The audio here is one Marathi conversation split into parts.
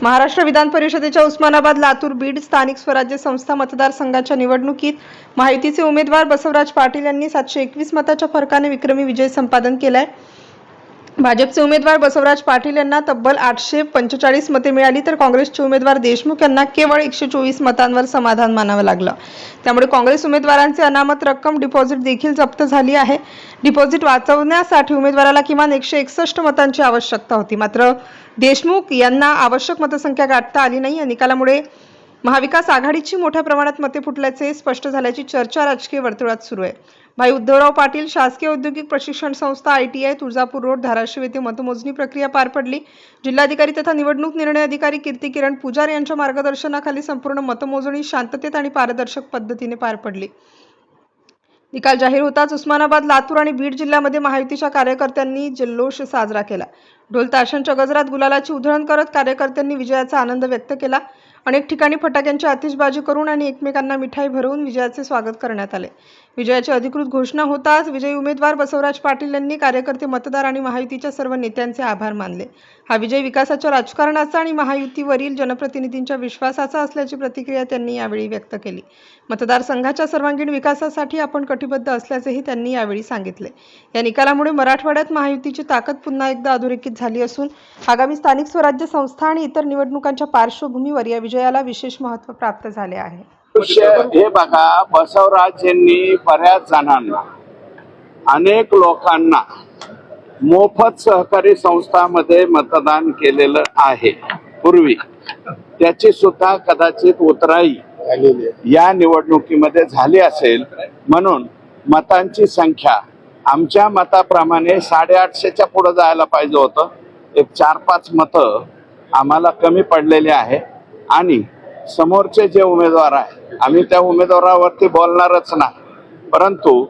महाराष्ट्र विधान परिषदेच्या उस्मानाबाद, लातूर, बीड स्थानिक स्वराज्य संस्था मतदारसंघाच्या निवडणुकीत महायुतीचे उमेदवार बसवराज पाटील यांनी 721 मताच्या फरकाने विक्रमी विजय संपादन केलाय। भाजपचे उमेदवार बसवराज पाटील यांना तब्बल 845 मते मिळाली, तर काँग्रेसचे उमेदवार देशमुख यांना केवळ 124 मतांवर समाधान मानावं लागलं। त्यामुळे काँग्रेस उमेदवारांचे अनामत रक्कम डिपॉझिट देखील जप्त झाली आहे। डिपॉझिट वाचवण्यासाठी उमेदवाराला किमान 161 मतांची आवश्यकता होती, मात्र देशमुख यांना आवश्यक मतसंख्या गाठता आली नाही। या निकालामुळे महाविकास आघाडीची मोठ्या प्रमाणात मते फुटल्याचे स्पष्ट झाल्याची चर्चा राजकीय वर्तुळात सुरू आहे। भाई उद्धवराव पाटील शासकीय औद्योगिक प्रशिक्षण संस्था ITI तुळजापूर रोड धाराशिव येथे मतमोजणी प्रक्रिया पार पडली। जिल्हाधिकारी तथा निवडणूक निर्णय अधिकारी कीर्ती किरण पुजारी यांच्या मार्गदर्शनाखाली संपूर्ण मतमोजणी शांततेत आणि पारदर्शक पद्धतीने पार पडली। निकाल जाहीर होताच उस्मानाबाद, लातूर आणि बीड जिल्ह्यामध्ये महायुतीच्या कार्यकर्त्यांनी जल्लोष साजरा केला। ढोल ताशांच्या गजरात गुलालाची उधळण करत कार्यकर्त्यांनी विजयाचा आनंद व्यक्त केला। अनेक ठिकाणी फटाक्यांची आतिषबाजी करून आणि एकमेकांना मिठाई भरवून विजयाचे स्वागत करण्यात आले। विजयाची अधिकृत घोषणा होताच विजयी उमेदवार बसवराज पाटील यांनी कार्यकर्ते, मतदार आणि महायुतीच्या सर्व नेत्यांचे आभार मानले। हा विजय विकासाच्या राजकारणाचा आणि महायुतीवरील जनप्रतिनिधींच्या विश्वासाचा असल्याची प्रतिक्रिया त्यांनी यावेळी व्यक्त केली। मतदारसंघाच्या सर्वांगीण विकासासाठी आपण कटिबद्ध असल्याचेही त्यांनी यावेळी सांगितले। या निकालामुळे मराठवाड्यात महायुतीची ताकद पुन्हा एकदा अधोरेखित झाली असून आगामी स्थानिक स्वराज्य संस्था आणि इतर निवडणुकांच्या पार्श्वभूमीवर या विजयाला विशेष महत्त्व प्राप्त झाले आहे। हे बघा, बसवराज यांनी बऱ्याच जणांना, अनेक लोकांना मोफत सहकारी संस्थांमध्ये मतदान केलेलं आहे पूर्वी। त्याची सुद्धा कदाचित उतराई या निवडणुकीमध्ये झाली असेल, म्हणून मतांची संख्या आमच्या मताप्रमाणे 850च्या पुढे जायला पाहिजे होतं। एक 4-5 मतं आम्हाला कमी पडलेले आहे आणि समोरचे जे उमेदवार आहे, आम्ही त्या उमेदवारावरती बोलणारच नाही, परंतु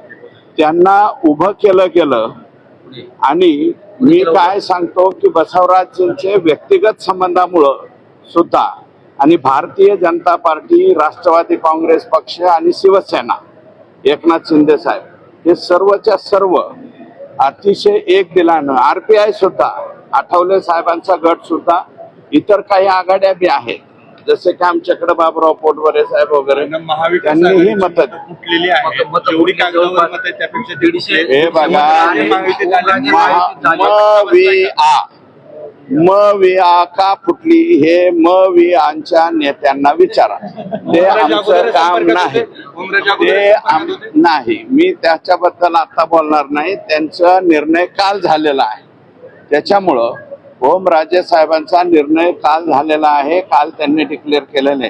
त्यांना उभं केलं गेलं। आणि मी काय सांगतो की बसवराजजींचे व्यक्तिगत संबंधामुळं सुद्धा आणि भारतीय जनता पार्टी, राष्ट्रवादी काँग्रेस पक्ष आणि शिवसेना, एकनाथ शिंदे साहेब हे सर्वच्या सर्व अतिशय एक दिलानं, RPI सुद्धा, आठवले साहेबांचा गट सुद्धा, इतर काही आघाड्या बी आहेत, जसे की आमच्याकडे बाबुराव पोटवरे साहेब वगैरे, त्यांनीही मत फुटलेली आहे। जेवढी कागदावर मत आहे त्यापेक्षा 150 हे बघा, मविआ का फुटली हे मविआंच्या नेत्यांना विचारा। ते आमचं काम नाही, ते नाही, मी त्याच्याबद्दल आता बोलणार नाही। त्यांचा निर्णय काल झालेला आहे, त्याच्यामुळं ओमराजे साहेबांचा निर्णय काल झालेला आहे, काल त्यांनी डिक्लेअर केलेले।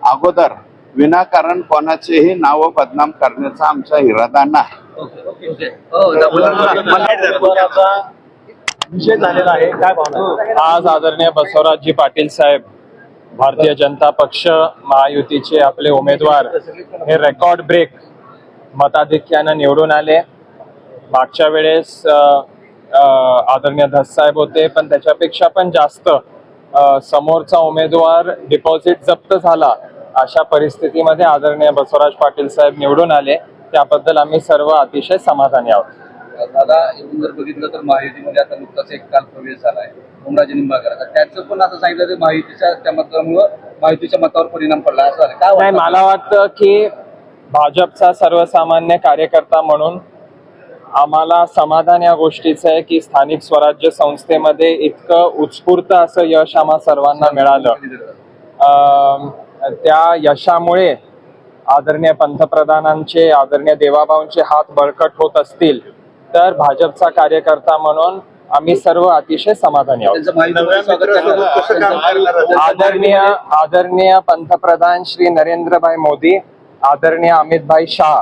अगोदर विनाकारण कोणाचेही नाव बदनाम करण्याचा आमचा इरादा नाही। विषय झालेला आहे, काय भावना? आज आदरणीय बसवराजजी पाटील साहेब, भारतीय जनता पक्ष महायुतीचे आपले उमेदवार हे रेकॉर्ड ब्रेक मताधिक्यानं निवडून आले। मागच्या वेळेस आदरणीय धस साहेब होते, पण त्याच्यापेक्षा पण जास्त समोरचा उमेदवार डिपॉझिट जप्त झाला। अशा परिस्थितीमध्ये आदरणीय बसवराज पाटील साहेब निवडून आले, त्याबद्दल आम्ही सर्व अतिशय समाधानी आहोत। दादा, येऊन जर बघितलं तर महायुतीमध्ये आता नुकताच एक काल प्रवेश झालाय ओमराजे निंबाळकरचा, त्याचं पण आता सांगितलं तर महायुतीच्या त्या मतामुळे महायुतीच्या मतावर परिणाम पडला असं झालं काय? नाही, मला वाटतं की भाजपचा सर्वसामान्य कार्यकर्ता म्हणून आम्हाला समाधान या गोष्टीचं आहे की स्थानिक स्वराज्य संस्थेमध्ये इतकं उत्स्फूर्त असं यश आम्हा सर्वांना मिळालं। त्या यशामुळे आदरणीय पंतप्रधानांचे, आदरणीय देवाभाऊंचे हात बळकट होत असतील तर भाजपचा कार्यकर्ता म्हणून आम्ही सर्व अतिशय समाधानी आहोत। आदरणीय पंतप्रधान श्री नरेंद्रभाई मोदी, आदरणीय अमितभाई शाह,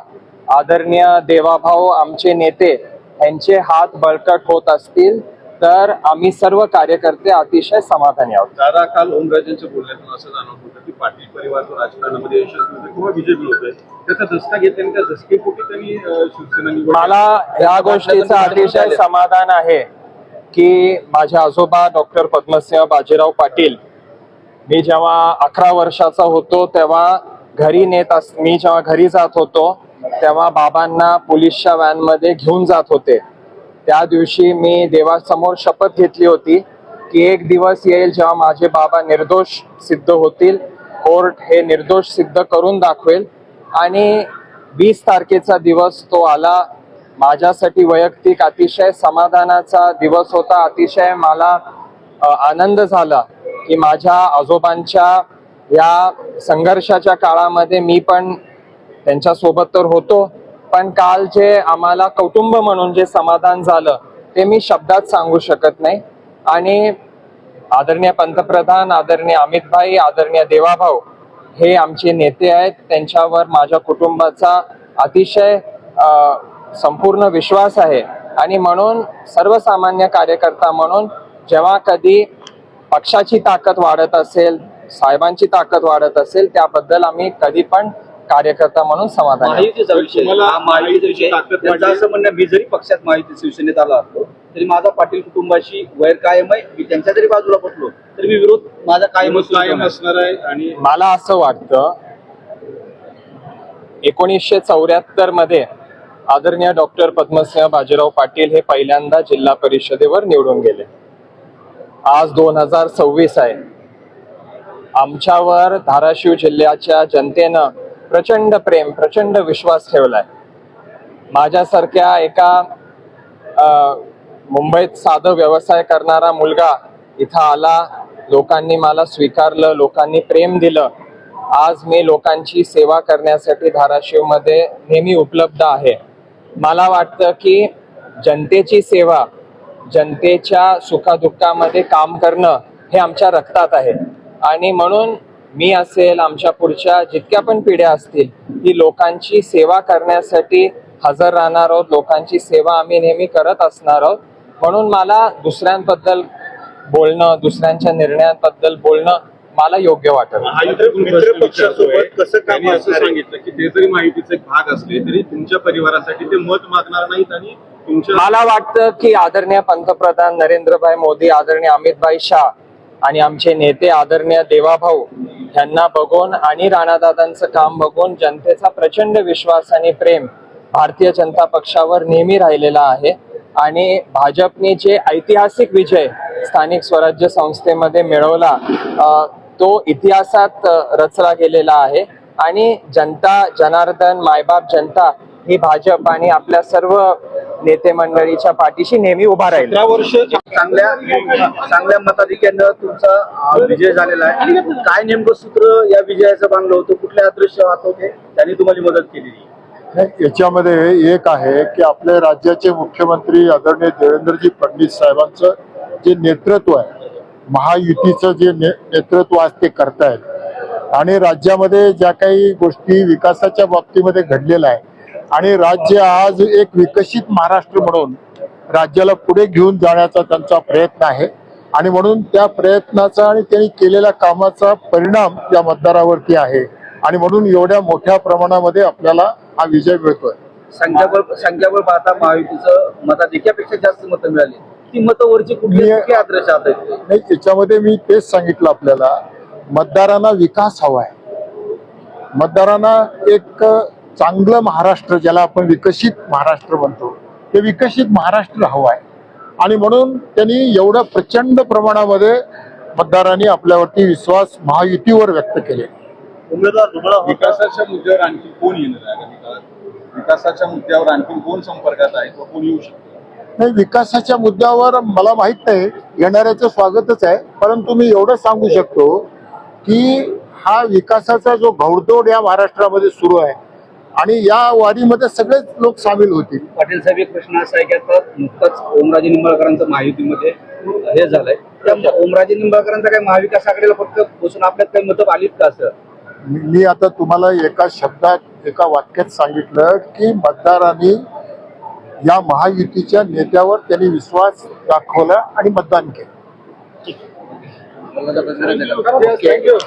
आदरणीय देवाभाऊ आमचे नेते यांचे हात बळकट होत असतील तर आम्ही सर्व कार्यकर्ते अतिशय समाधानी आहोत। दादा, काल ओमराजेंच्या बोलण्यातून असं जाणवत होतं की पाटील परिवार राजकारणामध्ये यशस्वी होतोय किंवा विजयी होतोय, त्याचा धसका घेतल्याने त्या धसकेपोटी त्यांनी शिवसेना निवडली। मला या गोष्टीचं अतिशय समाधान आहे की माझे आजोबा डॉक्टर पद्मसिंह बाजीराव पाटील, मी जेव्हा 11 वर्षाचा होतो तेव्हा मी जेव्हा घरी जात होतो तेव्हा बाबांना पोलीसच्या व्हॅनमध्ये घेऊन जात होते। त्या दिवशी मी देवासमोर शपथ घेतली होती की एक दिवस येईल जेव्हा माझे बाबा निर्दोष सिद्ध होतील, कोर्ट हे निर्दोष सिद्ध करून दाखवेल आणि 20 तारखेचा दिवस तो आला. माझ्यासाठी वैयक्तिक अतिशय समाधानाचा दिवस होता. अतिशय मला आनंद झाला की माझ्या आजोबांच्या या संघर्षाच्या काळामध्ये मी पण त्यांच्या सोबत तर होतो, पण काल जे आम्हाला कौटुंब म्हणून जे समाधान झालं ते मी शब्दात सांगू शकत नाही. आणि आदरणीय पंतप्रधान, आदरणीय अमित भाई, आदरणीय देवाभाऊ हे आमचे नेते आहेत. त्यांच्यावर माझ्या कुटुंबाचा अतिशय संपूर्ण विश्वास आहे आणि म्हणून सर्वसामान्य कार्यकर्ता म्हणून जेव्हा कधी पक्षाची ताकद वाढत असेल, साहेबांची ताकद वाढत असेल, त्याबद्दल आम्ही कधी पण कार्यकर्ता म्हणून समाधान आहे. महायुतीचा विषय, हा महायुतीचा विषय. त्यांचं असं म्हणणं, मी जरी पक्षात महायुती शिवसेनेत आला असतो तरी माझा पाटील कुटुंबाशी वैर कायम आहे. मी त्यांच्या जरी बाजूला बसलो तरी मी विरोध माझा कायम असणार आहे. आणि मला असं वाटतं 1974 मध्ये आदरणीय डॉक्टर पद्मसिंह बाजीराव पाटील हे पहिल्यांदा जिल्हा परिषदेवर निवडून गेले. आज 2026 आहे. आमच्यावर धाराशिव जिल्ह्याच्या जनतेनं प्रचंड प्रेम, प्रचंड विश्वास ठेवलाय. माझ्यासारख्या एका मुंबईत साधं व्यवसाय करणारा मुलगा इथं आला, लोकांनी मला स्वीकारलं, लोकांनी प्रेम दिलं. आज मी लोकांची सेवा करण्यासाठी धाराशिवमध्ये नेहमी उपलब्ध आहे. मला वाटतं की जनतेची सेवा, जनतेच्या सुखादुःखामध्ये काम करणं हे आमच्या रक्तात आहे आणि म्हणून मी असेल, आमच्या पुढच्या जितक्या पण पिढ्या असतील, ही लोकांची सेवा करण्यासाठी हजर राहणार आहोत. लोकांची सेवा आम्ही नेहमी करत असणार आहोत. म्हणून मला दुसऱ्यांबद्दल बोलणं, दुसऱ्यांच्या निर्णयांबद्दल बोलणं मला योग्य वाटत. मित्रपक्षासोबत कसं काम असं सांगितलं की ते जरी माहितीचा एक भाग असले तरी तुमच्या परिवारासाठी ते मत मागणार नाहीत आणि तुमच्या. मला वाटतं की आदरणीय पंतप्रधान नरेंद्रभाई मोदी, आदरणीय अमितभाई शाह आणि आमचे नेते आदरणीय देवाभाऊ यांना बघून आणि राणादादांचं काम बघून जनतेचा प्रचंड विश्वास आणि प्रेम भारतीय जनता पक्षावर नेहमी राहिलेला आहे. आणि भाजपने जे ऐतिहासिक विजय स्थानिक स्वराज्य संस्थेमध्ये मिळवला तो इतिहासात रचला गेलेला आहे. आणि जनता, जनार्दन, मायबाप जनता ही भाजप आणि आपल्या सर्व नेते मंडळीच्या पाठीशी नेहमी उभा राहील. 17 वर्ष चांगल्या मताधिक्यानं तुमचा विजय झालेला आहे. काय नेमकं सूत्र या विजयाचं बांधलं होतं, कुठल्या अदृश्य हात होते त्यांनी तुम्हाला मदत केलेली? याच्यामध्ये एक आहे की आपल्या राज्याचे मुख्यमंत्री आदरणीय देवेंद्रजी फडणवीस साहेबांचं जे नेतृत्व आहे, महायुतीचं जे नेतृत्व आज ते करतायत आणि राज्यामध्ये ज्या काही गोष्टी विकासाच्या बाबतीमध्ये घडलेल्या आहे आणि राज्य आज एक विकसित महाराष्ट्र म्हणून राज्याला पुढे घेऊन जाण्याचा त्यांचा प्रयत्न आहे आणि म्हणून त्या प्रयत्नाचा आणि त्यांनी केलेल्या कामाचा परिणाम या मतदारावरती आहे आणि म्हणून एवढ्या मोठ्या प्रमाणामध्ये आपल्याला हा विजय मिळतोय. संख्याबळ पाहता महायुतीचं मताधिक्यापेक्षा जास्त मतं मिळाली. ती मतं वरची कुठली आदर्श आहेत? नाही, त्याच्यामध्ये मी तेच सांगितलं, आपल्याला मतदारांना विकास हवा आहे. मतदारांना एक चांगलं महाराष्ट्र, ज्याला आपण विकसित महाराष्ट्र म्हणतो, ते विकसित महाराष्ट्र हवं आहे आणि म्हणून त्यांनी एवढ्या प्रचंड प्रमाणामध्ये मतदारांनी आपल्यावरती विश्वास महायुतीवर व्यक्त केले. विकासाच्या मुद्द्यावर आणखी कोण येणार आहे आगामी काळात? विकासाच्या मुद्द्यावर आणखी कोण संपर्कात आहे किंवा कोण येऊ शकतो? नाही, विकासाच्या मुद्द्यावर मला माहित नाही, येणाऱ्याचं स्वागतच आहे, परंतु मी एवढं सांगू शकतो की हा विकासाचा जो घौडदौड या महाराष्ट्रामध्ये सुरू आहे आणि या वारीमध्ये सगळेच लोक सामील होतील. पाटील साहेब, एक प्रश्न असा आहे की आता नुकताच ओमराजे निंबाळकरांचं महायुतीमध्ये हे झालंय, त्या ओमराजे निंबाळकरांचा काही महाविकास आघाडीला फक्त बसून आपल्यात काही मतं आलीत का? असं मी आता तुम्हाला एका शब्दात, एका वाक्यात सांगितलं की मतदारांनी या महायुतीच्या नेत्यावर त्यांनी विश्वास दाखवला आणि मतदान केलं. थँक्यू.